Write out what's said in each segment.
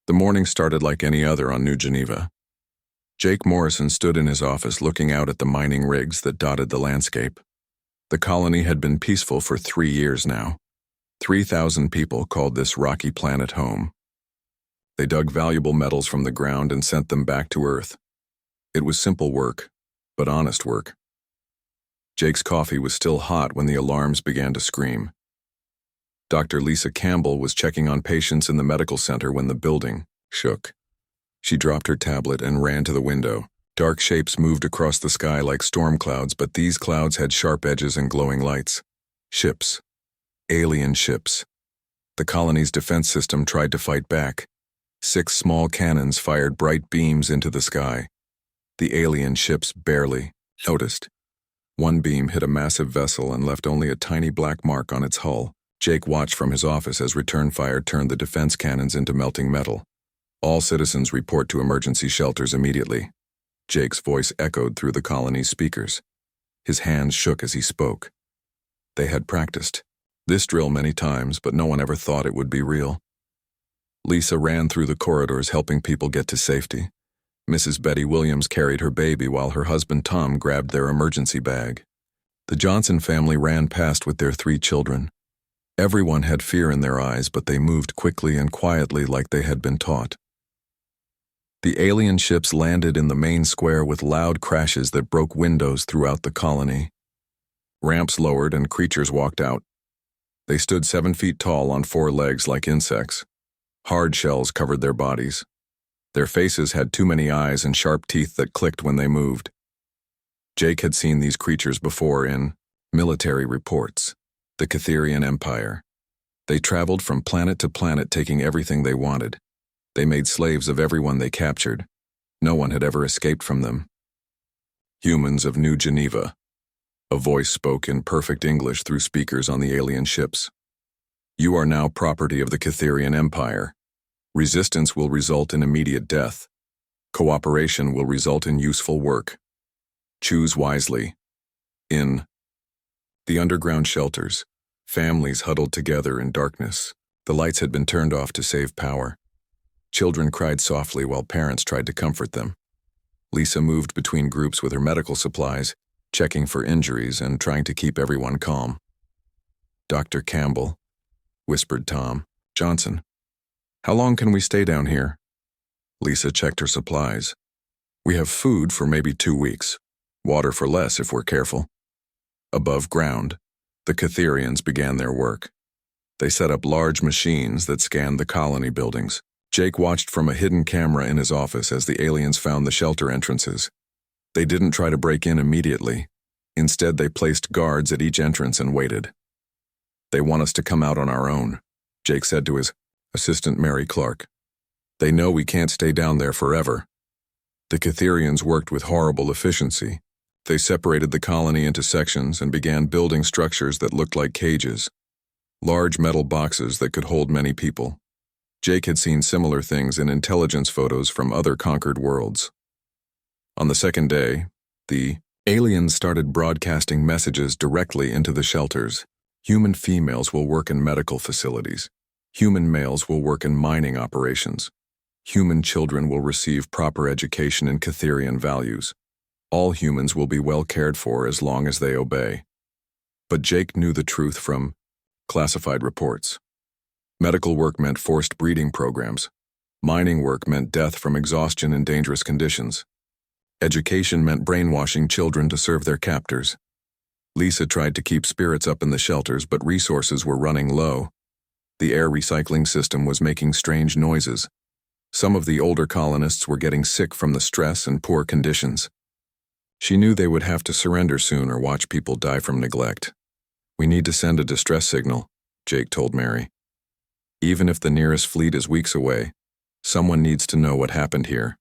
The morning started like any other on New Geneva. Jake Morrison stood in his office looking out at the mining rigs that dotted the landscape. The colony had been peaceful for 3 years now. 3,000 people called this rocky planet home. They dug valuable metals from the ground and sent them back to Earth. It was simple work, but honest work. Jake's coffee was still hot when the alarms began to scream. Dr. Lisa Campbell was checking on patients in the medical center when the building shook. She dropped her tablet and ran to the window. Dark shapes moved across the sky like storm clouds, but these clouds had sharp edges and glowing lights. Ships. Alien ships. The colony's defense system tried to fight back. 6 small cannons fired bright beams into the sky. The alien ships barely noticed. One beam hit a massive vessel and left only a tiny black mark on its hull. Jake watched from his office as return fire turned the defense cannons into melting metal. All citizens report to emergency shelters immediately. Jake's voice echoed through the colony's speakers. His hands shook as he spoke. They had practiced this drill many times, but no one ever thought it would be real. Lisa ran through the corridors helping people get to safety. Mrs. Betty Williams carried her baby while her husband Tom grabbed their emergency bag. The Johnson family ran past with their 3 children. Everyone had fear in their eyes, but they moved quickly and quietly like they had been taught. The alien ships landed in the main square with loud crashes that broke windows throughout the colony. Ramps lowered and creatures walked out. They stood 7 feet tall on 4 legs like insects. Hard shells covered their bodies. Their faces had too many eyes and sharp teeth that clicked when they moved. Jake had seen these creatures before in military reports. The Catherian Empire. They traveled from planet to planet taking everything they wanted. They made slaves of everyone they captured. No one had ever escaped from them. Humans of New Geneva. A voice spoke in perfect English through speakers on the alien ships. You are now property of the Catherian Empire. Resistance will result in immediate death. Cooperation will result in useful work. Choose wisely. In the underground shelters, families huddled together in darkness. The lights had been turned off to save power. Children cried softly while parents tried to comfort them. Lisa moved between groups with her medical supplies, checking for injuries and trying to keep everyone calm. Dr. Campbell, whispered Tom. Johnson, how long can we stay down here? Lisa checked her supplies. We have food for maybe 2 weeks. Water for less if we're careful. Above ground, the Catherians began their work. They set up large machines that scanned the colony buildings. Jake watched from a hidden camera in his office as the aliens found the shelter entrances. They didn't try to break in immediately. Instead, they placed guards at each entrance and waited. They want us to come out on our own, Jake said to his assistant Mary Clark. They know we can't stay down there forever. The Catherians worked with horrible efficiency. They separated the colony into sections and began building structures that looked like cages. Large metal boxes that could hold many people. Jake had seen similar things in intelligence photos from other conquered worlds. On the second day, the aliens started broadcasting messages directly into the shelters. Human females will work in medical facilities. Human males will work in mining operations. Human children will receive proper education in Catherian values. All humans will be well cared for as long as they obey. But Jake knew the truth from classified reports. Medical work meant forced breeding programs. Mining work meant death from exhaustion in dangerous conditions. Education meant brainwashing children to serve their captors. Lisa tried to keep spirits up in the shelters, but resources were running low. The air recycling system was making strange noises. Some of the older colonists were getting sick from the stress and poor conditions. She knew they would have to surrender soon or watch people die from neglect. We need to send a distress signal, Jake told Mary. Even if the nearest fleet is weeks away, someone needs to know what happened here.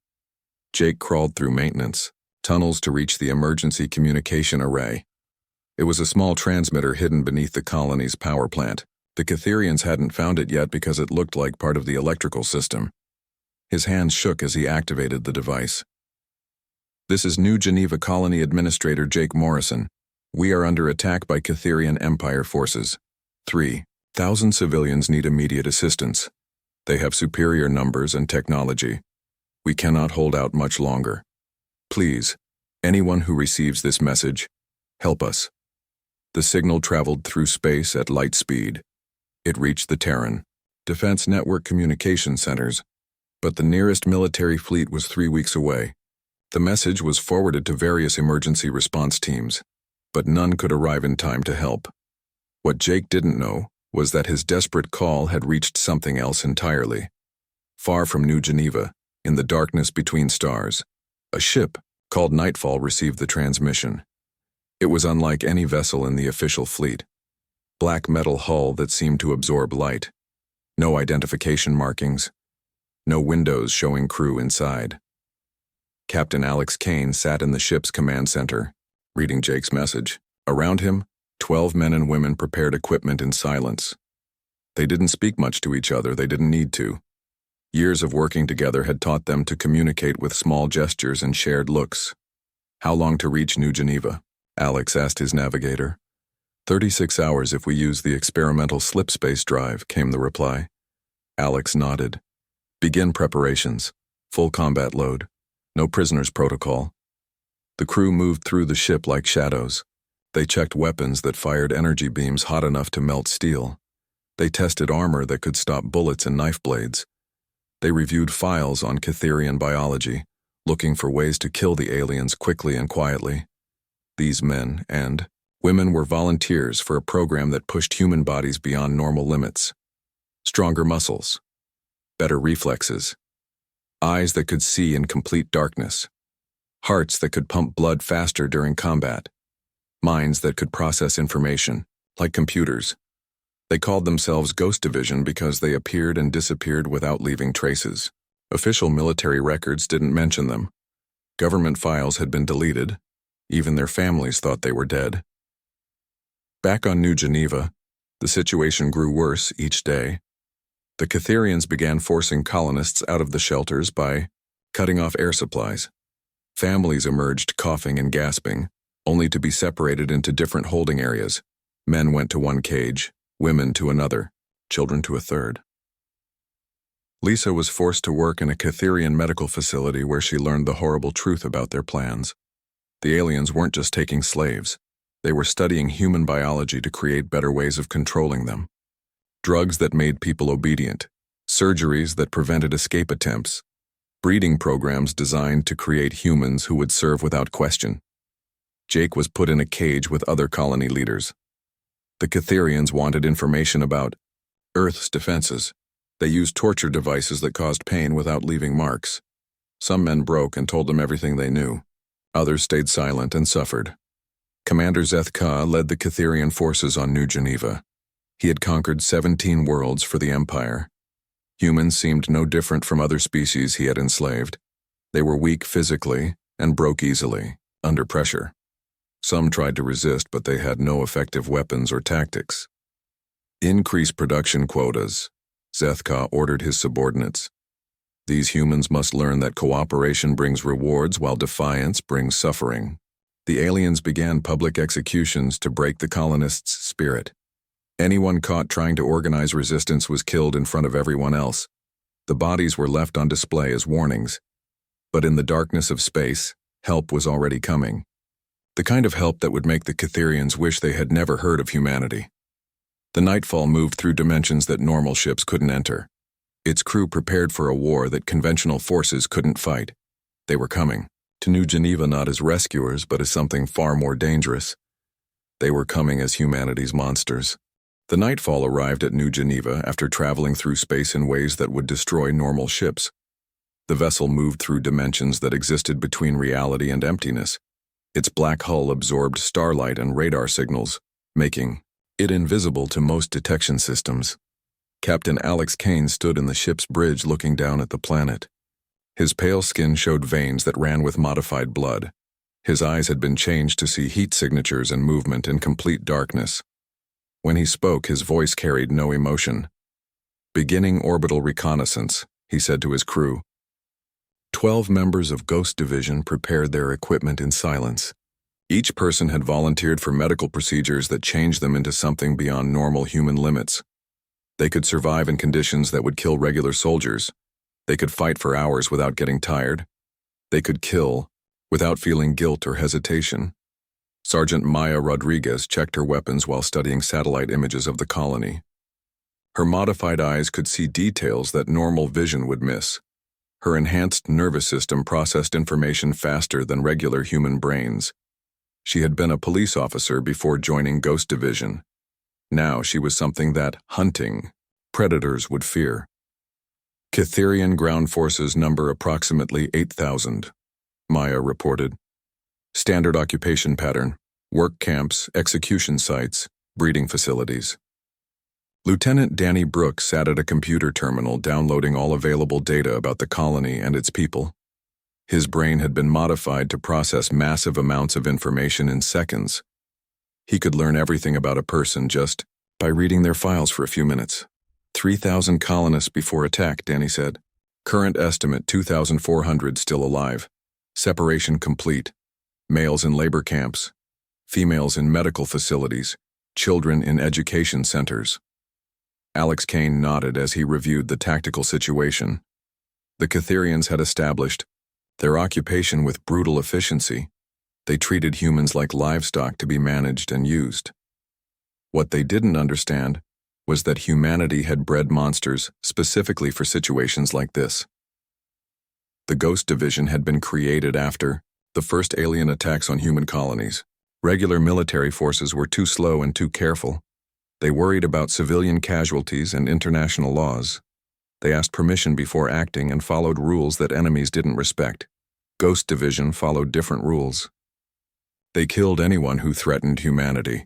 Jake crawled through maintenance tunnels to reach the emergency communication array. It was a small transmitter hidden beneath the colony's power plant. The Catherians hadn't found it yet because it looked like part of the electrical system. His hands shook as he activated the device. This is New Geneva Colony Administrator Jake Morrison. We are under attack by Catherian Empire forces. 3,000 civilians need immediate assistance. They have superior numbers and technology. We cannot hold out much longer. Please, anyone who receives this message, help us. The signal traveled through space at light speed. It reached the Terran Defense Network communication centers, but the nearest military fleet was 3 weeks away. The message was forwarded to various emergency response teams, but none could arrive in time to help. What Jake didn't know was that his desperate call had reached something else entirely. Far from New Geneva, in the darkness between stars, a ship called Nightfall received the transmission. It was unlike any vessel in the official fleet. Black metal hull that seemed to absorb light. No identification markings. No windows showing crew inside. Captain Alex Kane sat in the ship's command center, reading Jake's message. Around him, 12 men and women prepared equipment in silence. They didn't speak much to each other, they didn't need to. Years of working together had taught them to communicate with small gestures and shared looks. How long to reach New Geneva? Alex asked his navigator. 36 hours if we use the experimental slip space drive, came the reply. Alex nodded. Begin preparations. Full combat load. No prisoners protocol. The crew moved through the ship like shadows. They checked weapons that fired energy beams hot enough to melt steel. They tested armor that could stop bullets and knife blades. They reviewed files on Catherian biology, looking for ways to kill the aliens quickly and quietly. These men and women were volunteers for a program that pushed human bodies beyond normal limits. Stronger muscles, better reflexes, eyes that could see in complete darkness, hearts that could pump blood faster during combat, minds that could process information, like computers. They called themselves Ghost Division because they appeared and disappeared without leaving traces. Official military records didn't mention them. Government files had been deleted. Even their families thought they were dead. Back on New Geneva, the situation grew worse each day. The Catherians began forcing colonists out of the shelters by cutting off air supplies. Families emerged coughing and gasping, only to be separated into different holding areas. Men went to one cage, women to another, children to a third. Lisa was forced to work in a Catherian medical facility where she learned the horrible truth about their plans. The aliens weren't just taking slaves. They were studying human biology to create better ways of controlling them. Drugs that made people obedient, surgeries that prevented escape attempts, breeding programs designed to create humans who would serve without question. Jake was put in a cage with other colony leaders. The Catherians wanted information about Earth's defenses. They used torture devices that caused pain without leaving marks. Some men broke and told them everything they knew. Others stayed silent and suffered. Commander Zeth Ka led the Catherian forces on New Geneva. He had conquered 17 worlds for the Empire. Humans seemed no different from other species he had enslaved. They were weak physically and broke easily, under pressure. Some tried to resist, but they had no effective weapons or tactics. Increase production quotas, Zeth Ka ordered his subordinates. These humans must learn that cooperation brings rewards while defiance brings suffering. The aliens began public executions to break the colonists' spirit. Anyone caught trying to organize resistance was killed in front of everyone else. The bodies were left on display as warnings. But in the darkness of space, help was already coming. The kind of help that would make the Catherians wish they had never heard of humanity. The Nightfall moved through dimensions that normal ships couldn't enter. Its crew prepared for a war that conventional forces couldn't fight. They were coming to New Geneva not as rescuers, but as something far more dangerous. They were coming as humanity's monsters. The Nightfall arrived at New Geneva after traveling through space in ways that would destroy normal ships. The vessel moved through dimensions that existed between reality and emptiness. Its black hull absorbed starlight and radar signals, making it invisible to most detection systems. Captain Alex Kane stood in the ship's bridge looking down at the planet. His pale skin showed veins that ran with modified blood. His eyes had been changed to see heat signatures and movement in complete darkness. When he spoke, his voice carried no emotion. Beginning orbital reconnaissance, he said to his crew. 12 members of Ghost Division prepared their equipment in silence. Each person had volunteered for medical procedures that changed them into something beyond normal human limits. They could survive in conditions that would kill regular soldiers. They could fight for hours without getting tired. They could kill without feeling guilt or hesitation. Sergeant Maya Rodriguez checked her weapons while studying satellite images of the colony. Her modified eyes could see details that normal vision would miss. Her enhanced nervous system processed information faster than regular human brains. She had been a police officer before joining Ghost Division. Now she was something that hunting predators would fear. Cytherian ground forces number approximately 8,000, Maya reported. Standard occupation pattern: work camps, execution sites, breeding facilities. Lieutenant Danny Brooks sat at a computer terminal downloading all available data about the colony and its people. His brain had been modified to process massive amounts of information in seconds. He could learn everything about a person just by reading their files for a few minutes. 3,000 colonists before attack, Danny said. Current estimate 2,400 still alive. Separation complete. Males in labor camps. Females in medical facilities. Children in education centers. Alex Kane nodded as he reviewed the tactical situation. The Cytherians had established their occupation with brutal efficiency. They treated humans like livestock to be managed and used. What they didn't understand was that humanity had bred monsters specifically for situations like this. The Ghost Division had been created after the first alien attacks on human colonies. Regular military forces were too slow and too careful. They worried about civilian casualties and international laws. They asked permission before acting and followed rules that enemies didn't respect. Ghost Division followed different rules. They killed anyone who threatened humanity.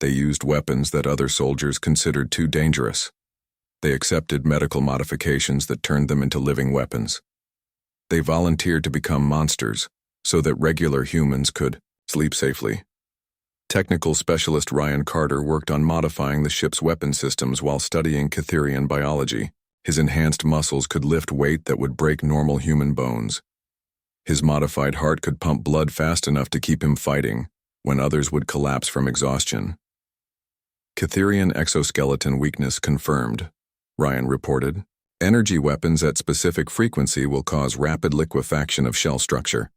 They used weapons that other soldiers considered too dangerous. They accepted medical modifications that turned them into living weapons. They volunteered to become monsters so that regular humans could sleep safely. Technical specialist Ryan Carter worked on modifying the ship's weapon systems while studying Cytherian biology. His enhanced muscles could lift weight that would break normal human bones. His modified heart could pump blood fast enough to keep him fighting when others would collapse from exhaustion. Cytherian exoskeleton weakness confirmed, Ryan reported. Energy weapons at specific frequency will cause rapid liquefaction of shell structure.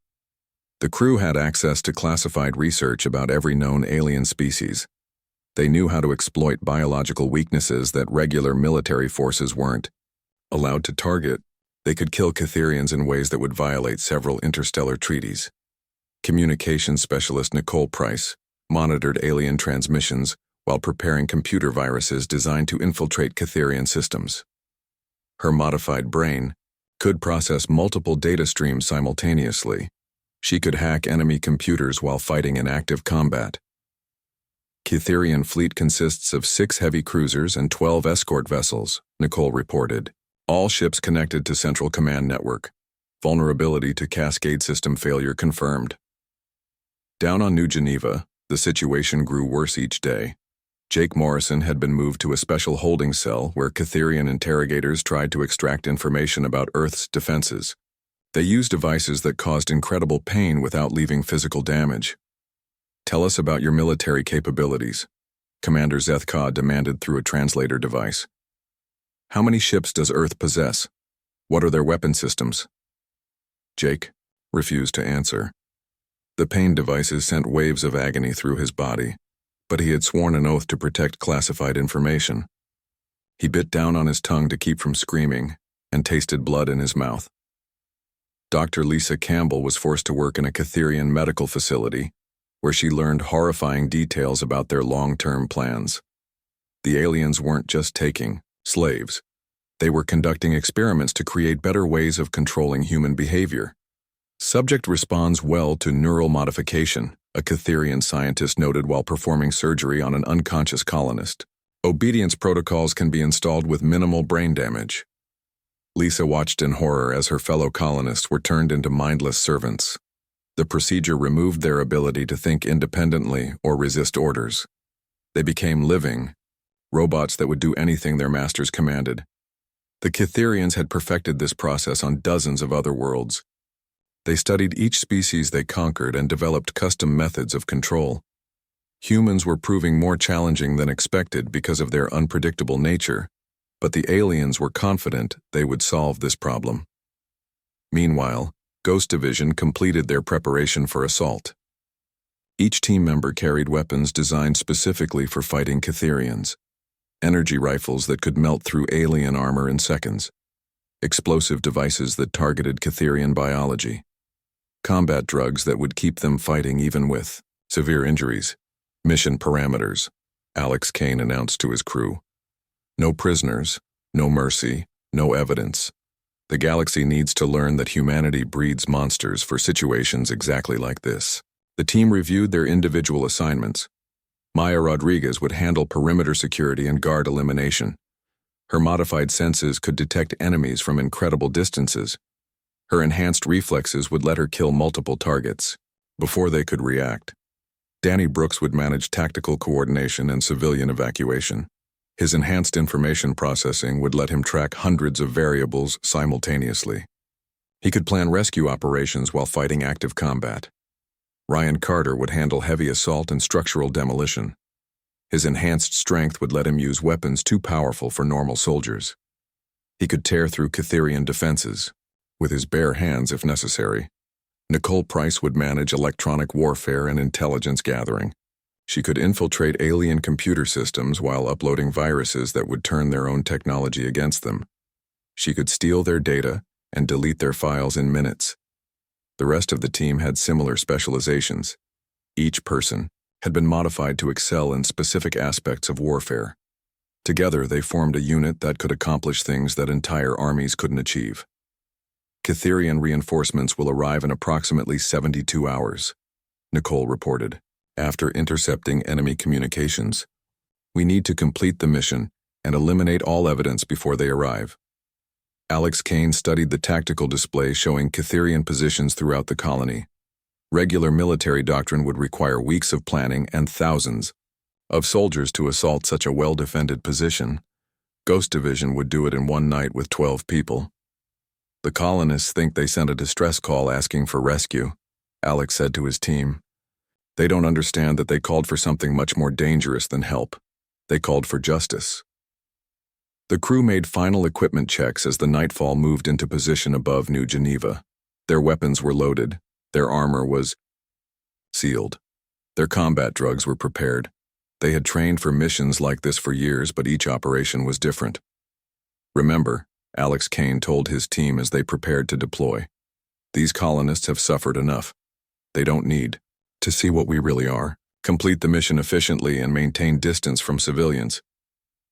The crew had access to classified research about every known alien species. They knew how to exploit biological weaknesses that regular military forces weren't allowed to target. They could kill Cytherians in ways that would violate several interstellar treaties. Communications specialist Nicole Price monitored alien transmissions while preparing computer viruses designed to infiltrate Cytherian systems. Her modified brain could process multiple data streams simultaneously. She could hack enemy computers while fighting in active combat. Cytherian fleet consists of 6 heavy cruisers and 12 escort vessels, Nicole reported. All ships connected to Central Command Network. Vulnerability to Cascade system failure confirmed. Down on New Geneva, the situation grew worse each day. Jake Morrison had been moved to a special holding cell where Cytherian interrogators tried to extract information about Earth's defenses. They used devices that caused incredible pain without leaving physical damage. Tell us about your military capabilities, Commander Zethka demanded through a translator device. How many ships does Earth possess? What are their weapon systems? Jake refused to answer. The pain devices sent waves of agony through his body, but he had sworn an oath to protect classified information. He bit down on his tongue to keep from screaming and tasted blood in his mouth. Dr. Lisa Campbell was forced to work in a Cytherian medical facility, where she learned horrifying details about their long-term plans. The aliens weren't just taking slaves. They were conducting experiments to create better ways of controlling human behavior. Subject responds well to neural modification, a Cytherian scientist noted while performing surgery on an unconscious colonist. Obedience protocols can be installed with minimal brain damage. Lisa watched in horror as her fellow colonists were turned into mindless servants. The procedure removed their ability to think independently or resist orders. They became living robots that would do anything their masters commanded. The Cytherians had perfected this process on dozens of other worlds. They studied each species they conquered and developed custom methods of control. Humans were proving more challenging than expected because of their unpredictable nature, But the aliens were confident they would solve this problem. Meanwhile, Ghost Division completed their preparation for assault. Each team member carried weapons designed specifically for fighting Catherians. Energy rifles that could melt through alien armor in seconds. Explosive devices that targeted Catherian biology. Combat drugs that would keep them fighting even with severe injuries. Mission parameters, Alex Kane announced to his crew. No prisoners, no mercy, no evidence. The galaxy needs to learn that humanity breeds monsters for situations exactly like this. The team reviewed their individual assignments. Maya Rodriguez would handle perimeter security and guard elimination. Her modified senses could detect enemies from incredible distances. Her enhanced reflexes would let her kill multiple targets before they could react. Danny Brooks would manage tactical coordination and civilian evacuation. His enhanced information processing would let him track hundreds of variables simultaneously. He could plan rescue operations while fighting active combat. Ryan Carter would handle heavy assault and structural demolition. His enhanced strength would let him use weapons too powerful for normal soldiers. He could tear through Catherian defenses, with his bare hands if necessary. Nicole Price would manage electronic warfare and intelligence gathering. She could infiltrate alien computer systems while uploading viruses that would turn their own technology against them. She could steal their data and delete their files in minutes. The rest of the team had similar specializations. Each person had been modified to excel in specific aspects of warfare. Together, they formed a unit that could accomplish things that entire armies couldn't achieve. Catherian reinforcements will arrive in approximately 72 hours, Nicole reported, after intercepting enemy communications. We need to complete the mission and eliminate all evidence before they arrive. Alex Kane studied the tactical display showing Catherian positions throughout the colony. Regular military doctrine would require weeks of planning and thousands of soldiers to assault such a well-defended position. Ghost Division would do it in one night with 12 people. The colonists think they sent a distress call asking for rescue, Alex said to his team. They don't understand that they called for something much more dangerous than help. They called for justice. The crew made final equipment checks as the nightfall moved into position above New Geneva. Their weapons were loaded. Their armor was sealed. Their combat drugs were prepared. They had trained for missions like this for years, but each operation was different. Remember, Alex Kane told his team as they prepared to deploy. These colonists have suffered enough. They don't need to see what we really are. Complete the mission efficiently and maintain distance from civilians.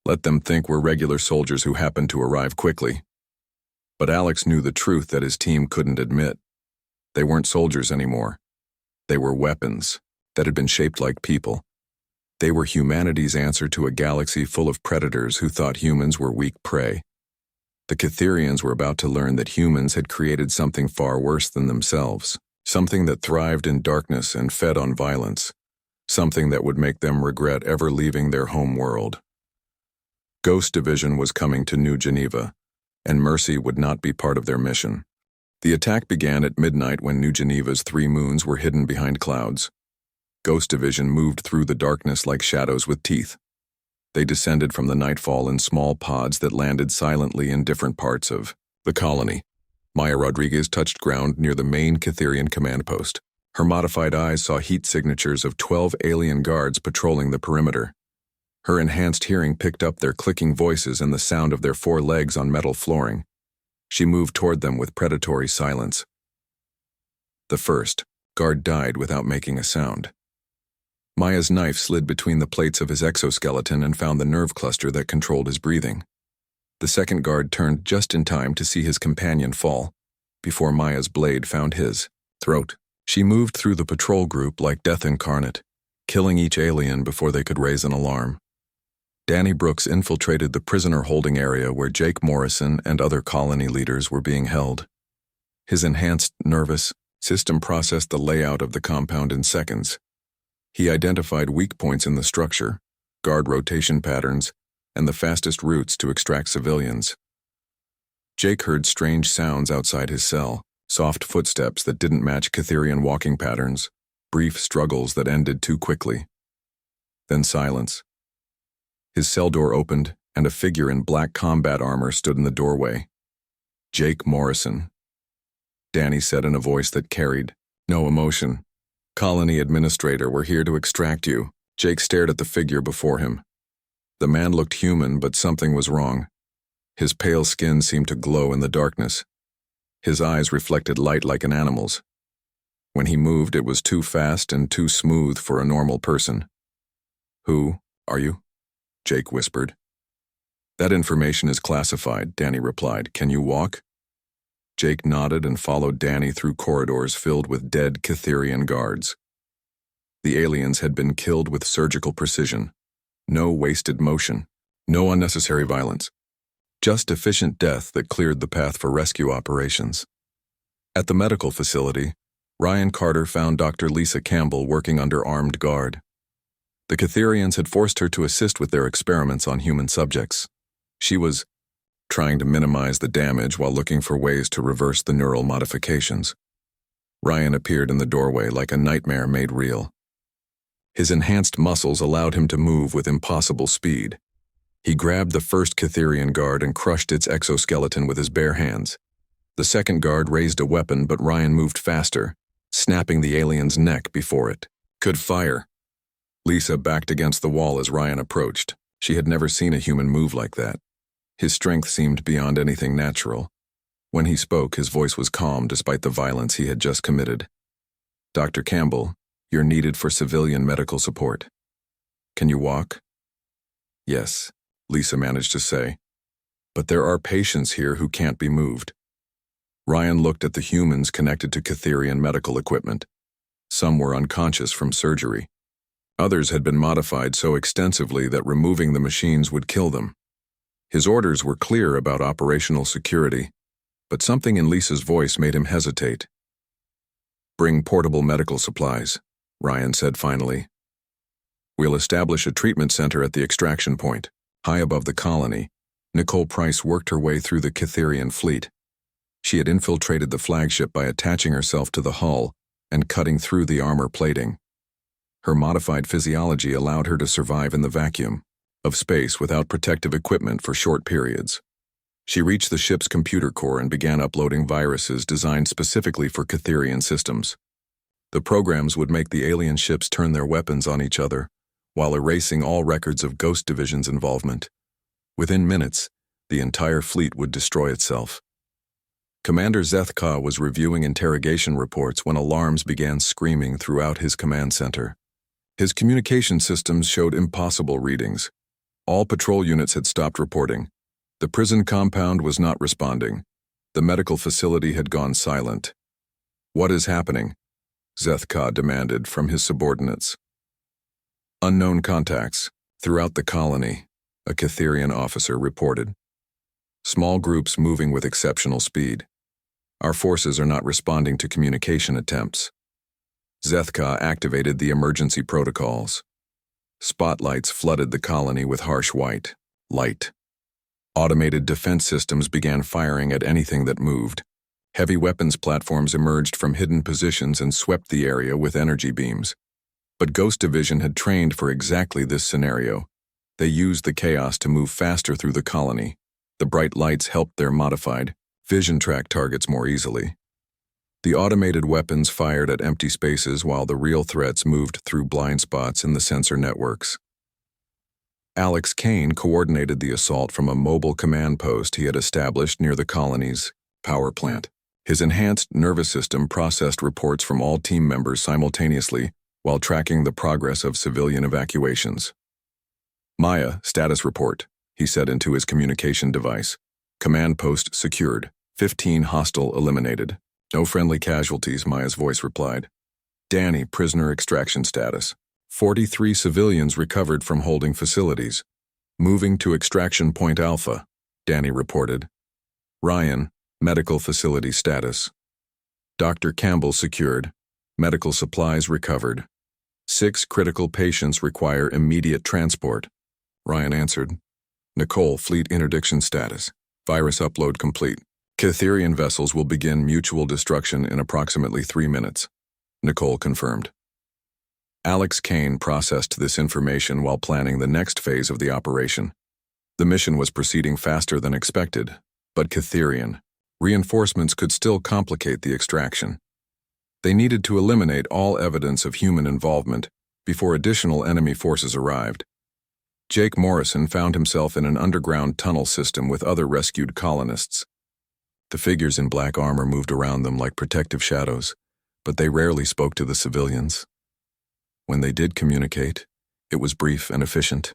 Let them think we're regular soldiers who happen to arrive quickly. But Alex knew the truth that his team couldn't admit. They weren't soldiers anymore. They were weapons that had been shaped like people. They were humanity's answer to a galaxy full of predators who thought humans were weak prey. The Catherians were about to learn that humans had created something far worse than themselves, something that thrived in darkness and fed on violence, something that would make them regret ever leaving their home world. Ghost Division was coming to New Geneva, and mercy would not be part of their mission. The attack began at midnight when New Geneva's 3 moons were hidden behind clouds. Ghost Division moved through the darkness like shadows with teeth. They descended from the nightfall in small pods that landed silently in different parts of the colony. Maya Rodriguez touched ground near the main Catherian command post. Her modified eyes saw heat signatures of 12 alien guards patrolling the perimeter. Her enhanced hearing picked up their clicking voices and the sound of their 4 legs on metal flooring. She moved toward them with predatory silence. The first guard died without making a sound. Maya's knife slid between the plates of his exoskeleton and found the nerve cluster that controlled his breathing. The second guard turned just in time to see his companion fall, before Maya's blade found his throat. She moved through the patrol group like death incarnate, killing each alien before they could raise an alarm. Danny Brooks infiltrated the prisoner holding area where Jake Morrison and other colony leaders were being held. His enhanced nervous system processed the layout of the compound in seconds. He identified weak points in the structure, guard rotation patterns, and the fastest routes to extract civilians. Jake heard strange sounds outside his cell, soft footsteps that didn't match Catherian walking patterns, brief struggles that ended too quickly. Then silence. His cell door opened, and a figure in black combat armor stood in the doorway. Jake Morrison, Danny said in a voice that carried no emotion. Colony Administrator, we're here to extract you. Jake stared at the figure before him. The man looked human, but something was wrong. His pale skin seemed to glow in the darkness. His eyes reflected light like an animal's. When he moved, it was too fast and too smooth for a normal person. Who are you? Jake whispered. That information is classified, Danny replied. Can you walk? Jake nodded and followed Danny through corridors filled with dead Catherian guards. The aliens had been killed with surgical precision. No wasted motion, no unnecessary violence. Just efficient death that cleared the path for rescue operations. At the medical facility, Ryan Carter found Dr. Lisa Campbell working under armed guard. The Catherians had forced her to assist with their experiments on human subjects. She was trying to minimize the damage while looking for ways to reverse the neural modifications. Ryan appeared in the doorway like a nightmare made real. His enhanced muscles allowed him to move with impossible speed. He grabbed the first Catherian guard and crushed its exoskeleton with his bare hands. The second guard raised a weapon, but Ryan moved faster, snapping the alien's neck before it could fire. Lisa backed against the wall as Ryan approached. She had never seen a human move like that. His strength seemed beyond anything natural. When he spoke, his voice was calm despite the violence he had just committed. Dr. Campbell, you're needed for civilian medical support. Can you walk? Yes, Lisa managed to say. But there are patients here who can't be moved. Ryan looked at the humans connected to Catherian medical equipment. Some were unconscious from surgery. Others had been modified so extensively that removing the machines would kill them. His orders were clear about operational security, but something in Lisa's voice made him hesitate. Bring portable medical supplies, Ryan said finally. We'll establish a treatment center at the extraction point, high above the colony. Nicole Price worked her way through the Catherian fleet. She had infiltrated the flagship by attaching herself to the hull and cutting through the armor plating. Her modified physiology allowed her to survive in the vacuum of space without protective equipment for short periods. She reached the ship's computer core and began uploading viruses designed specifically for Catherian systems. The programs would make the alien ships turn their weapons on each other, while erasing all records of Ghost Division's involvement. Within minutes, the entire fleet would destroy itself. Commander Zethka was reviewing interrogation reports when alarms began screaming throughout his command center. His communication systems showed impossible readings. All patrol units had stopped reporting. The prison compound was not responding. The medical facility had gone silent. What is happening? Zethka demanded from his subordinates. Unknown contacts throughout the colony, a Catherian officer reported. Small groups moving with exceptional speed. Our forces are not responding to communication attempts. Zethka activated the emergency protocols. Spotlights flooded the colony with harsh white light. Automated defense systems began firing at anything that moved. Heavy weapons platforms emerged from hidden positions and swept the area with energy beams. But Ghost Division had trained for exactly this scenario. They used the chaos to move faster through the colony. The bright lights helped their modified vision track targets more easily. The automated weapons fired at empty spaces while the real threats moved through blind spots in the sensor networks. Alex Kane coordinated the assault from a mobile command post he had established near the colony's power plant. His enhanced nervous system processed reports from all team members simultaneously while tracking the progress of civilian evacuations. Maya, status report, he said into his communication device. Command post secured. 15 hostile eliminated. No friendly casualties, Maya's voice replied. Danny, prisoner extraction status. 43 civilians recovered from holding facilities. Moving to extraction point Alpha, Danny reported. Ryan, medical facility status. Dr. Campbell secured. Medical supplies recovered. 6 critical patients require immediate transport. Ryan answered. Nicole, fleet interdiction status. Virus upload complete. Catherian vessels will begin mutual destruction in approximately 3 minutes. Nicole confirmed. Alex Kane processed this information while planning the next phase of the operation. The mission was proceeding faster than expected, but Catherian reinforcements could still complicate the extraction. They needed to eliminate all evidence of human involvement before additional enemy forces arrived. Jake Morrison found himself in an underground tunnel system with other rescued colonists. The figures in black armor moved around them like protective shadows, but they rarely spoke to the civilians. When they did communicate, it was brief and efficient.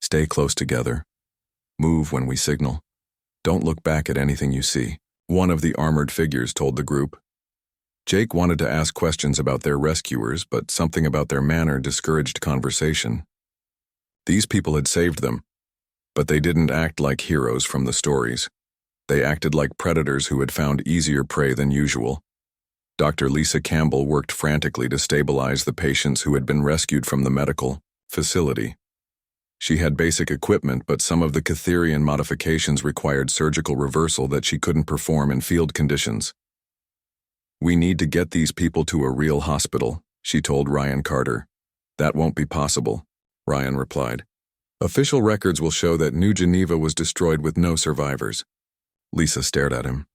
Stay close together. Move when we signal. Don't look back at anything you see, one of the armored figures told the group. Jake wanted to ask questions about their rescuers, but something about their manner discouraged conversation. These people had saved them, but they didn't act like heroes from the stories. They acted like predators who had found easier prey than usual. Dr. Lisa Campbell worked frantically to stabilize the patients who had been rescued from the medical facility. She had basic equipment, but some of the Catherian modifications required surgical reversal that she couldn't perform in field conditions. "We need to get these people to a real hospital," she told Ryan Carter. "That won't be possible," Ryan replied. "Official records will show that New Geneva was destroyed with no survivors." Lisa stared at him.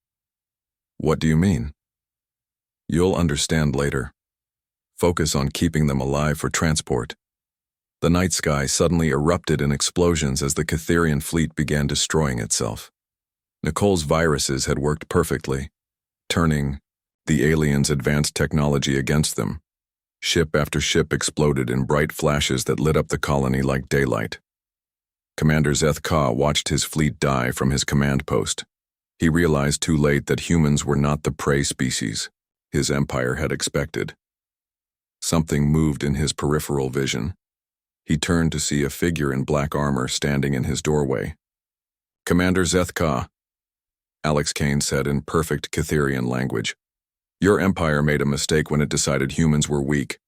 "What do you mean?" "You'll understand later. Focus on keeping them alive for transport." The night sky suddenly erupted in explosions as the Catherian fleet began destroying itself. Nicole's viruses had worked perfectly, turning the aliens' advanced technology against them. Ship after ship exploded in bright flashes that lit up the colony like daylight. Commander Zeth Ka watched his fleet die from his command post. He realized too late that humans were not the prey species his empire had expected. Something moved in his peripheral vision. He turned to see a figure in black armor standing in his doorway. "Commander Zeth Ka," Alex Kane said in perfect Catherian language. "Your empire made a mistake when it decided humans were weak."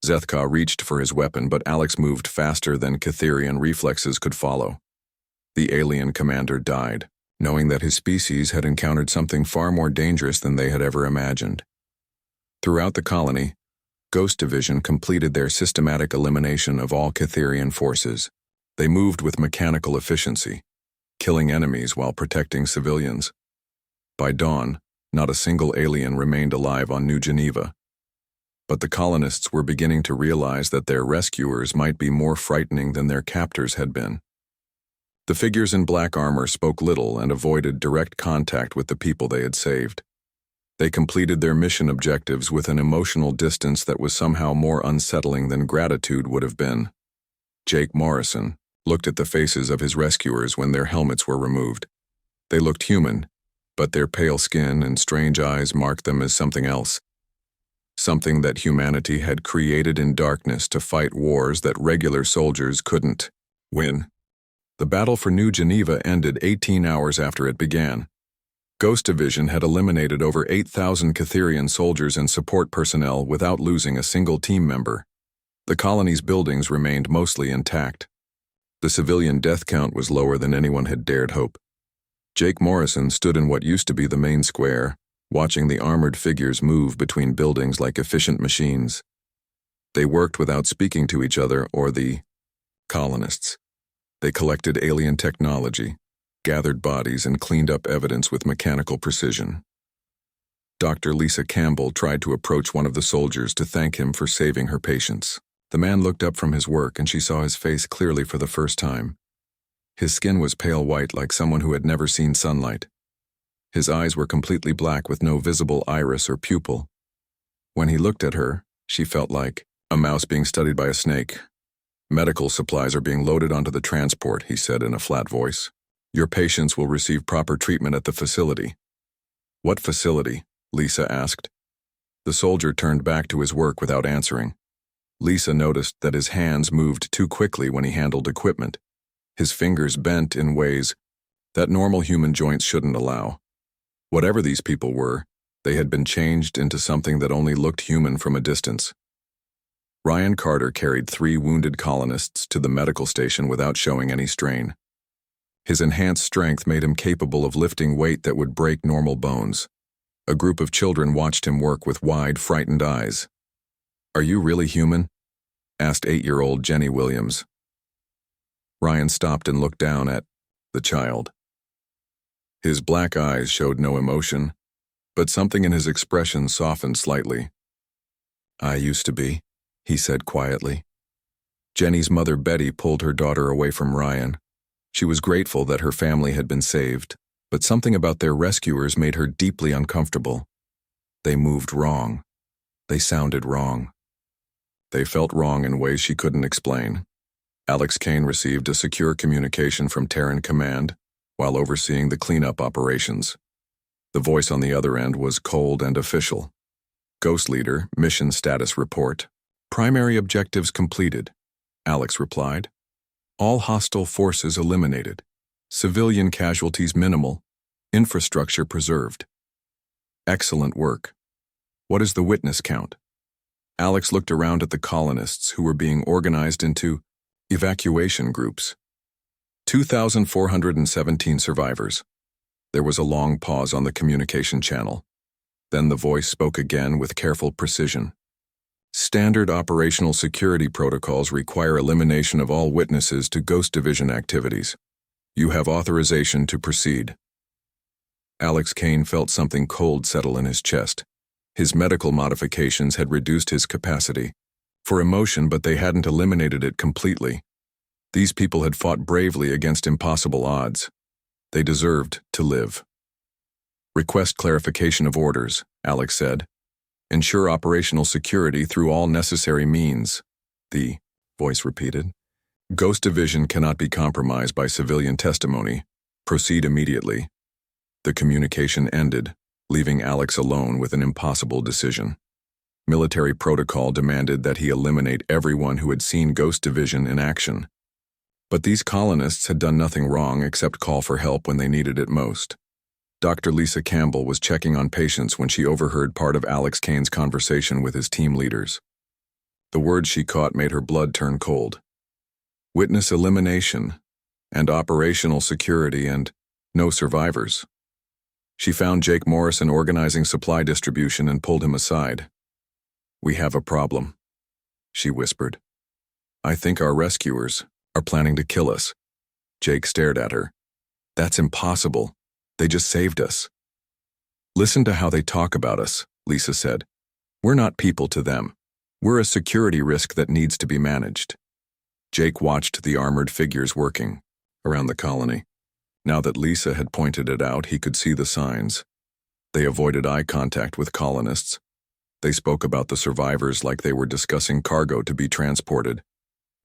Zeth Ka reached for his weapon, but Alex moved faster than Catherian reflexes could follow. The alien commander died, knowing that his species had encountered something far more dangerous than they had ever imagined. Throughout the colony, Ghost Division completed their systematic elimination of all Catherian forces. They moved with mechanical efficiency, killing enemies while protecting civilians. By dawn, not a single alien remained alive on New Geneva. But the colonists were beginning to realize that their rescuers might be more frightening than their captors had been. The figures in black armor spoke little and avoided direct contact with the people they had saved. They completed their mission objectives with an emotional distance that was somehow more unsettling than gratitude would have been. Jake Morrison looked at the faces of his rescuers when their helmets were removed. They looked human, but their pale skin and strange eyes marked them as something else. Something that humanity had created in darkness to fight wars that regular soldiers couldn't win. The battle for New Geneva ended 18 hours after it began. Ghost Division had eliminated over 8,000 Catherian soldiers and support personnel without losing a single team member. The colony's buildings remained mostly intact. The civilian death count was lower than anyone had dared hope. Jake Morrison stood in what used to be the main square, watching the armored figures move between buildings like efficient machines. They worked without speaking to each other or the colonists. They collected alien technology, gathered bodies, and cleaned up evidence with mechanical precision. Dr. Lisa Campbell tried to approach one of the soldiers to thank him for saving her patients. The man looked up from his work and she saw his face clearly for the first time. His skin was pale white like someone who had never seen sunlight. His eyes were completely black with no visible iris or pupil. When he looked at her, she felt like a mouse being studied by a snake. "Medical supplies are being loaded onto the transport," he said in a flat voice. "Your patients will receive proper treatment at the facility." "What facility?" Lisa asked. The soldier turned back to his work without answering. Lisa noticed that his hands moved too quickly when he handled equipment. His fingers bent in ways that normal human joints shouldn't allow. Whatever these people were, they had been changed into something that only looked human from a distance. Ryan Carter carried 3 wounded colonists to the medical station without showing any strain. His enhanced strength made him capable of lifting weight that would break normal bones. A group of children watched him work with wide, frightened eyes. "Are you really human?" asked 8-year-old Jenny Williams. Ryan stopped and looked down at the child. His black eyes showed no emotion, but something in his expression softened slightly. "I used to be," he said quietly. Jenny's mother Betty pulled her daughter away from Ryan. She was grateful that her family had been saved, but something about their rescuers made her deeply uncomfortable. They moved wrong. They sounded wrong. They felt wrong in ways she couldn't explain. Alex Kane received a secure communication from Terran Command while overseeing the cleanup operations. The voice on the other end was cold and official. "Ghost Leader, mission status report. Primary objectives completed," Alex replied. "All hostile forces eliminated. Civilian casualties minimal. Infrastructure preserved. Excellent work. What is the witness count?" Alex looked around at the colonists who were being organized into evacuation groups. 2,417 survivors. There was a long pause on the communication channel. Then the voice spoke again with careful precision. "Standard operational security protocols require elimination of all witnesses to Ghost Division activities. You have authorization to proceed." Alex Kane felt something cold settle in his chest. His medical modifications had reduced his capacity for emotion, but they hadn't eliminated it completely. These people had fought bravely against impossible odds. They deserved to live. "Request clarification of orders," Alex said. "Ensure operational security through all necessary means," the voice repeated. "Ghost Division cannot be compromised by civilian testimony. Proceed immediately." The communication ended, leaving Alex alone with an impossible decision. Military protocol demanded that he eliminate everyone who had seen Ghost Division in action. But these colonists had done nothing wrong except call for help when they needed it most. Dr. Lisa Campbell was checking on patients when she overheard part of Alex Kane's conversation with his team leaders. The words she caught made her blood turn cold. Witness elimination, and operational security, and no survivors. She found Jake Morrison organizing supply distribution and pulled him aside. "We have a problem," she whispered. "I think our rescuers are planning to kill us." Jake stared at her. "That's impossible. They just saved us." "Listen to how they talk about us," Lisa said. "We're not people to them. We're a security risk that needs to be managed." Jake watched the armored figures working around the colony. Now that Lisa had pointed it out, he could see the signs. They avoided eye contact with colonists. They spoke about the survivors like they were discussing cargo to be transported.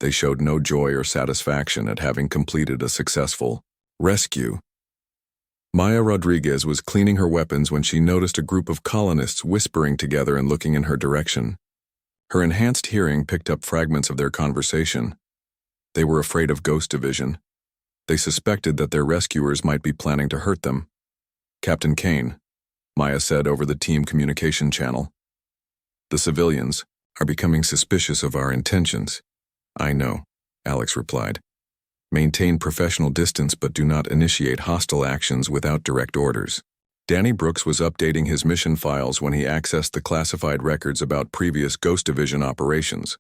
They showed no joy or satisfaction at having completed a successful rescue. Maya Rodriguez was cleaning her weapons when she noticed a group of colonists whispering together and looking in her direction. Her enhanced hearing picked up fragments of their conversation. They were afraid of Ghost Division. They suspected that their rescuers might be planning to hurt them. "Captain Kane," Maya said over the team communication channel. "The civilians are becoming suspicious of our intentions." "I know," Alex replied. "Maintain professional distance but do not initiate hostile actions without direct orders." Danny Brooks was updating his mission files when he accessed the classified records about previous Ghost Division operations.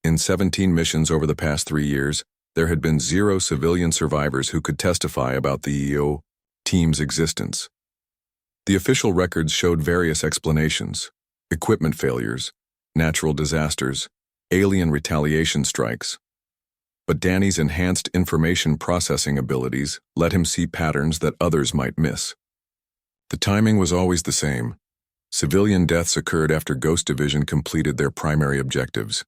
In 17 missions over the past 3 years, there had been 0 civilian survivors who could testify about the EO team's existence. The official records showed various explanations: equipment failures, natural disasters, alien retaliation strikes. But Danny's enhanced information processing abilities let him see patterns that others might miss. The timing was always the same. Civilian deaths occurred after Ghost Division completed their primary objectives,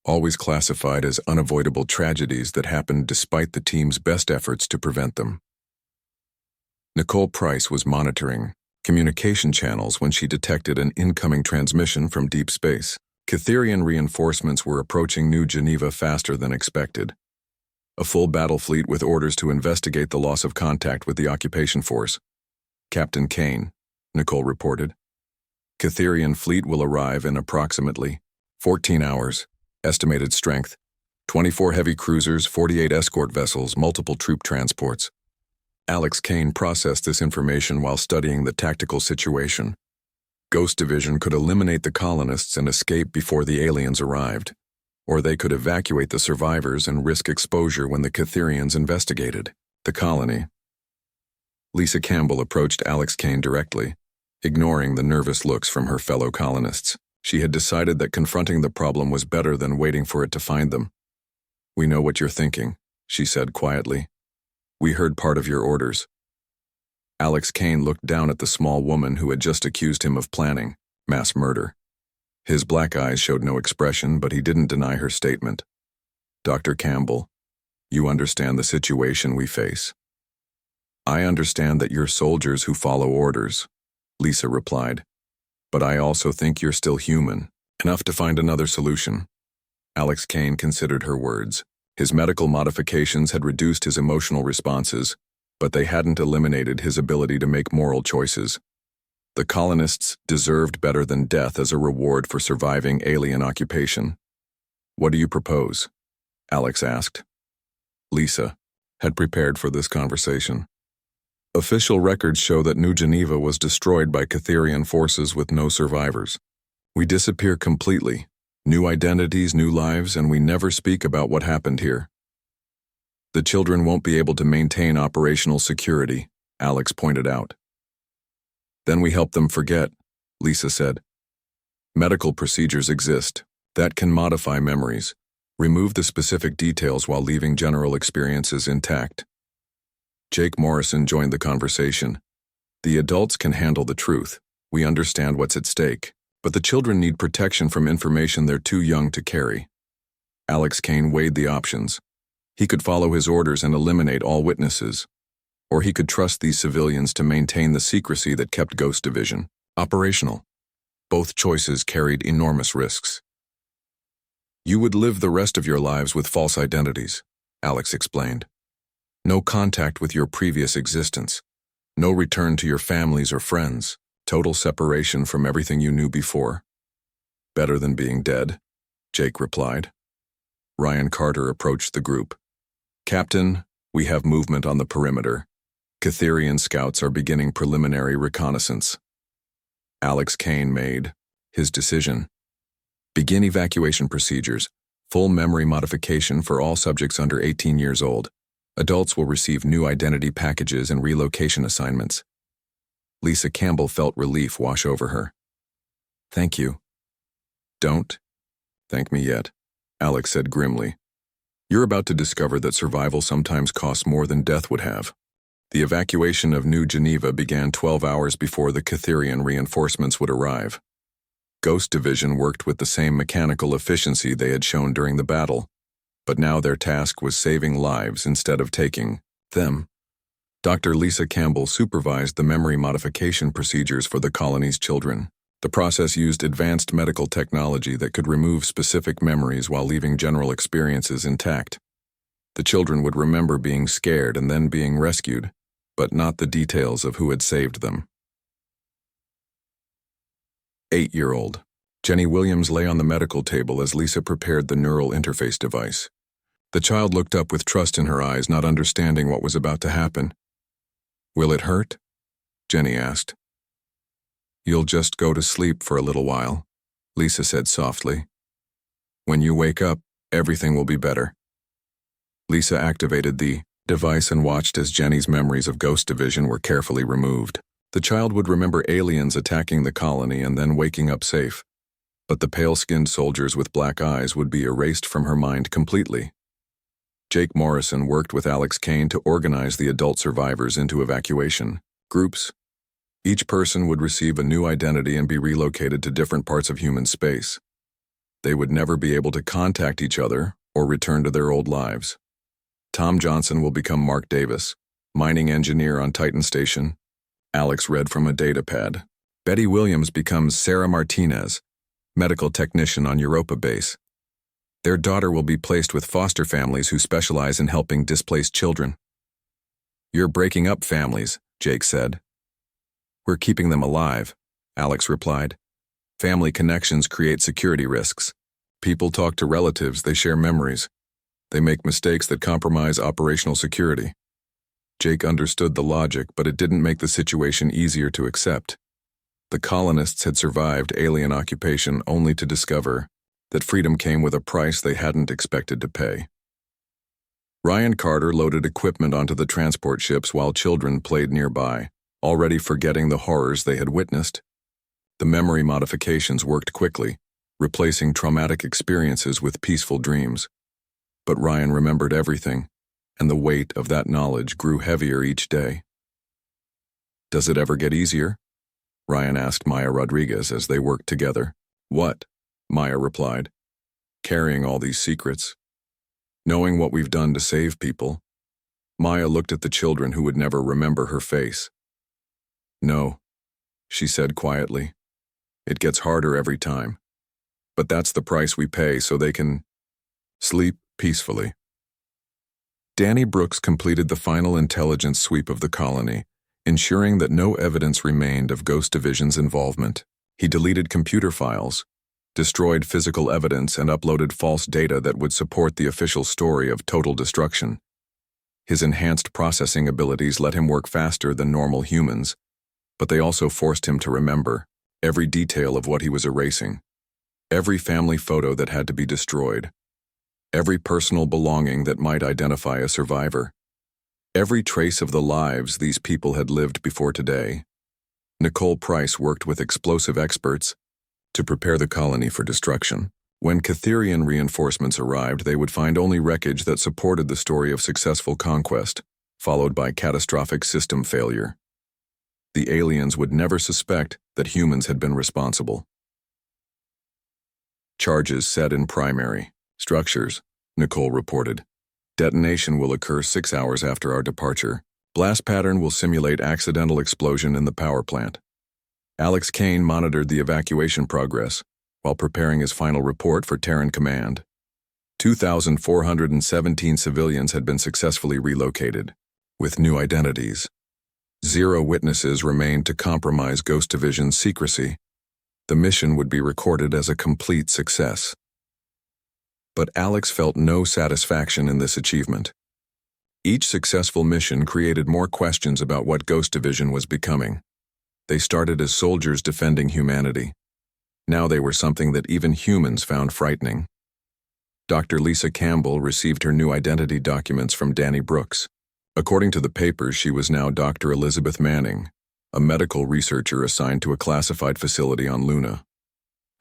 always classified as unavoidable tragedies that happened despite the team's best efforts to prevent them. Nicole Price was monitoring communication channels when she detected an incoming transmission from deep space. Catherian reinforcements were approaching New Geneva faster than expected. A full battle fleet with orders to investigate the loss of contact with the occupation force. "Captain Kane," Nicole reported. "Catherian fleet will arrive in approximately 14 hours. Estimated strength: 24 heavy cruisers, 48 escort vessels, multiple troop transports." Alex Kane processed this information while studying the tactical situation. Ghost Division could eliminate the colonists and escape before the aliens arrived. Or they could evacuate the survivors and risk exposure when the Catherians investigated the colony. Lisa Campbell approached Alex Kane directly, ignoring the nervous looks from her fellow colonists. She had decided that confronting the problem was better than waiting for it to find them. "We know what you're thinking," she said quietly. "We heard part of your orders." Alex Kane looked down at the small woman who had just accused him of planning mass murder. His black eyes showed no expression, but he didn't deny her statement. "Dr. Campbell, you understand the situation we face." "I understand that you're soldiers who follow orders," Lisa replied. "But I also think you're still human, enough to find another solution." Alex Kane considered her words. His medical modifications had reduced his emotional responses, but they hadn't eliminated his ability to make moral choices. The colonists deserved better than death as a reward for surviving alien occupation. "What do you propose?" Alex asked. Lisa had prepared for this conversation. "Official records show that New Geneva was destroyed by Catherian forces with no survivors. We disappear completely. New identities, new lives, and we never speak about what happened here. The children won't be able to maintain operational security," Alex pointed out. "Then we help them forget," Lisa said. "Medical procedures exist that can modify memories, remove the specific details while leaving general experiences intact." Jake Morrison joined the conversation. "The adults can handle the truth. We understand what's at stake. But the children need protection from information they're too young to carry." Alex Kane weighed the options. He could follow his orders and eliminate all witnesses, or he could trust these civilians to maintain the secrecy that kept Ghost Division operational. Both choices carried enormous risks. "You would live the rest of your lives with false identities," Alex explained. "No contact with your previous existence. No return to your families or friends. Total separation from everything you knew before." "Better than being dead," Jake replied. Ryan Carter approached the group. "Captain, we have movement on the perimeter. Catherian scouts are beginning preliminary reconnaissance." Alex Kane made his decision. "Begin evacuation procedures. Full memory modification for all subjects under 18 years old. Adults will receive new identity packages and relocation assignments." Lisa Campbell felt relief wash over her. "Thank you." "Don't thank me yet," Alex said grimly. "You're about to discover that survival sometimes costs more than death would have." The evacuation of New Geneva began 12 hours before the Catherian reinforcements would arrive. Ghost Division worked with the same mechanical efficiency they had shown during the battle, but now their task was saving lives instead of taking them. Dr. Lisa Campbell supervised the memory modification procedures for the colony's children. The process used advanced medical technology that could remove specific memories while leaving general experiences intact. The children would remember being scared and then being rescued, but not the details of who had saved them. 8-year-old Jenny Williams lay on the medical table as Lisa prepared the neural interface device. The child looked up with trust in her eyes, not understanding what was about to happen. "Will it hurt?" Jenny asked. "You'll just go to sleep for a little while," Lisa said softly. "When you wake up, everything will be better." Lisa activated the device and watched as Jenny's memories of Ghost Division were carefully removed. The child would remember aliens attacking the colony and then waking up safe, but the pale-skinned soldiers with black eyes would be erased from her mind completely. Jake Morrison worked with Alex Kane to organize the adult survivors into evacuation groups. Each person would receive a new identity and be relocated to different parts of human space. They would never be able to contact each other or return to their old lives. Tom Johnson will become Mark Davis, mining engineer on Titan Station. Alex read from a datapad. Betty Williams becomes Sarah Martinez, medical technician on Europa base. Their daughter will be placed with foster families who specialize in helping displaced children. "You're breaking up families," Jake said. "We're keeping them alive," Alex replied. "Family connections create security risks. People talk to relatives, they share memories. They make mistakes that compromise operational security." Jake understood the logic, but it didn't make the situation easier to accept. The colonists had survived alien occupation only to discover that freedom came with a price they hadn't expected to pay. Ryan Carter loaded equipment onto the transport ships while children played nearby, already forgetting the horrors they had witnessed. The memory modifications worked quickly, replacing traumatic experiences with peaceful dreams. But Ryan remembered everything, and the weight of that knowledge grew heavier each day. "Does it ever get easier?" Ryan asked Maya Rodriguez as they worked together. "What?" Maya replied. "Carrying all these secrets. Knowing what we've done to save people." Maya looked at the children who would never remember her face. "No," she said quietly. "It gets harder every time. But that's the price we pay so they can sleep peacefully." Danny Brooks completed the final intelligence sweep of the colony, ensuring that no evidence remained of Ghost Division's involvement. He deleted computer files, destroyed physical evidence, and uploaded false data that would support the official story of total destruction. His enhanced processing abilities let him work faster than normal humans, but they also forced him to remember every detail of what he was erasing. Every family photo that had to be destroyed. Every personal belonging that might identify a survivor. Every trace of the lives these people had lived before today. Nicole Price worked with explosive experts to prepare the colony for destruction. When Catherian reinforcements arrived, they would find only wreckage that supported the story of successful conquest, followed by catastrophic system failure. The aliens would never suspect that humans had been responsible. "Charges set in primary structures," Nicole reported. "Detonation will occur 6 hours after our departure. Blast pattern will simulate accidental explosion in the power plant." Alex Kane monitored the evacuation progress while preparing his final report for Terran Command. 2,417 civilians had been successfully relocated, with new identities. 0 witnesses remained to compromise Ghost Division's secrecy. The mission would be recorded as a complete success. But Alex felt no satisfaction in this achievement. Each successful mission created more questions about what Ghost Division was becoming. They started as soldiers defending humanity. Now they were something that even humans found frightening. Dr. Lisa Campbell received her new identity documents from Danny Brooks. According to the papers, she was now Dr. Elizabeth Manning, a medical researcher assigned to a classified facility on Luna.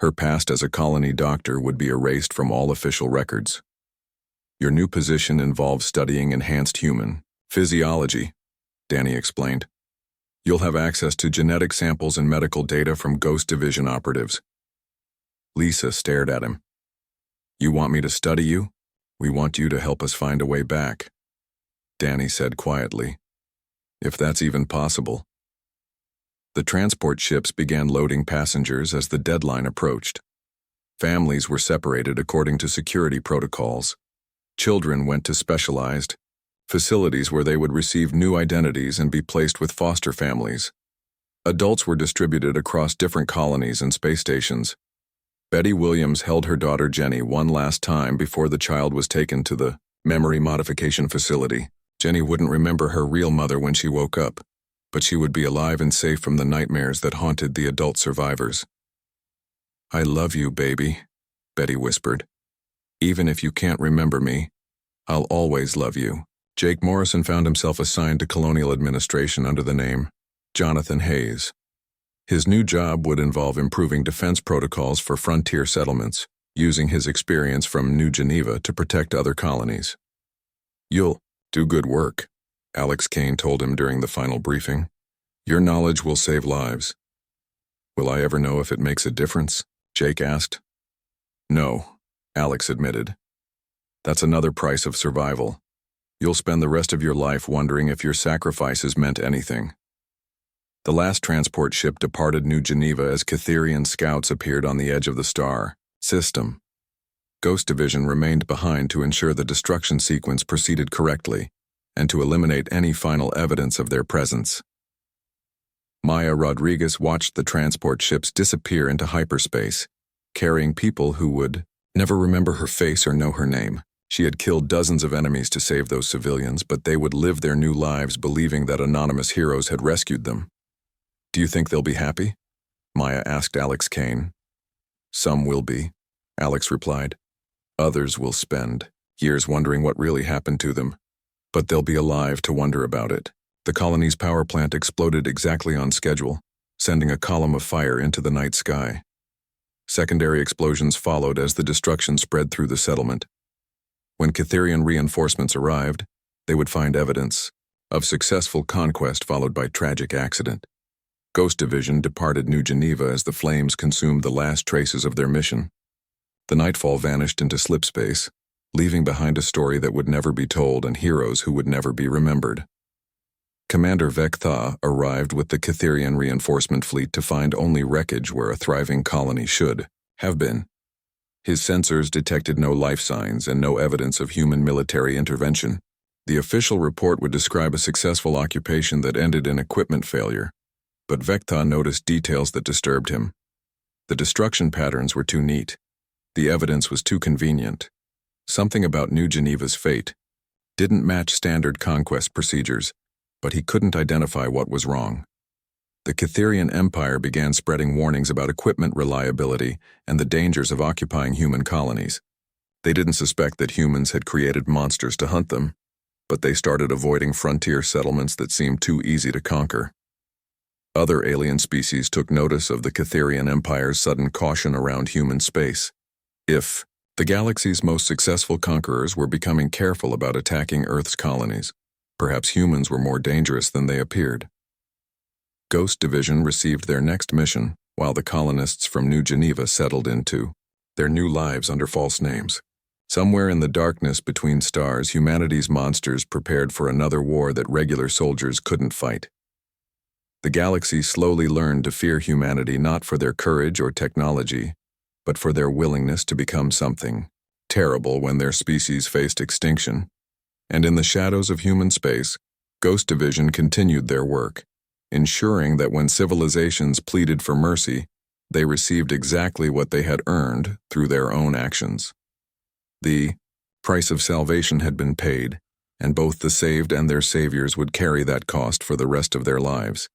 Her past as a colony doctor would be erased from all official records. "Your new position involves studying enhanced human physiology," Danny explained. "You'll have access to genetic samples and medical data from Ghost Division operatives." Lisa stared at him. "You want me to study you? We want you to help us find a way back," Danny said quietly. "If that's even possible." The transport ships began loading passengers as the deadline approached. Families were separated according to security protocols. Children went to specialized facilities where they would receive new identities and be placed with foster families. Adults were distributed across different colonies and space stations. Betty Williams held her daughter Jenny one last time before the child was taken to the memory modification facility. Jenny wouldn't remember her real mother when she woke up, but she would be alive and safe from the nightmares that haunted the adult survivors. "I love you, baby," Betty whispered. "Even if you can't remember me, I'll always love you." Jake Morrison found himself assigned to colonial administration under the name Jonathan Hayes. His new job would involve improving defense protocols for frontier settlements, using his experience from New Geneva to protect other colonies. "You'll do good work," Alex Kane told him during the final briefing. "Your knowledge will save lives." "Will I ever know if it makes a difference?" Jake asked. "No," Alex admitted. "That's another price of survival. You'll spend the rest of your life wondering if your sacrifices meant anything." The last transport ship departed New Geneva as Catherian scouts appeared on the edge of the star system. Ghost Division remained behind to ensure the destruction sequence proceeded correctly and to eliminate any final evidence of their presence. Maya Rodriguez watched the transport ships disappear into hyperspace, carrying people who would never remember her face or know her name. She had killed dozens of enemies to save those civilians, but they would live their new lives believing that anonymous heroes had rescued them. "Do you think they'll be happy?" Maya asked Alex Kane. "Some will be," Alex replied. Others will spend years wondering what really happened to them, but they'll be alive to wonder about it. The colony's power plant exploded exactly on schedule, sending a column of fire into the night sky. Secondary explosions followed as the destruction spread through the settlement. When Cytherian reinforcements arrived, they would find evidence of successful conquest followed by tragic accident. Ghost Division departed New Geneva as the flames consumed the last traces of their mission. The Nightfall vanished into slipspace, leaving behind a story that would never be told and heroes who would never be remembered. Commander Vectha arrived with the Cytherian reinforcement fleet to find only wreckage where a thriving colony should have been. His sensors detected no life signs and no evidence of human military intervention. The official report would describe a successful occupation that ended in equipment failure, but Vectha noticed details that disturbed him. The destruction patterns were too neat. The evidence was too convenient. Something about New Geneva's fate didn't match standard conquest procedures, but he couldn't identify what was wrong. The Cytherian Empire began spreading warnings about equipment reliability and the dangers of occupying human colonies. They didn't suspect that humans had created monsters to hunt them, but they started avoiding frontier settlements that seemed too easy to conquer. Other alien species took notice of the Cytherian Empire's sudden caution around human space. If the galaxy's most successful conquerors were becoming careful about attacking Earth's colonies, perhaps humans were more dangerous than they appeared. Ghost Division received their next mission, while the colonists from New Geneva settled into their new lives under false names. Somewhere in the darkness between stars, humanity's monsters prepared for another war that regular soldiers couldn't fight. The galaxy slowly learned to fear humanity not for their courage or technology, but for their willingness to become something terrible when their species faced extinction. And in the shadows of human space, Ghost Division continued their work, ensuring that when civilizations pleaded for mercy, they received exactly what they had earned through their own actions. The price of salvation had been paid, and both the saved and their saviors would carry that cost for the rest of their lives.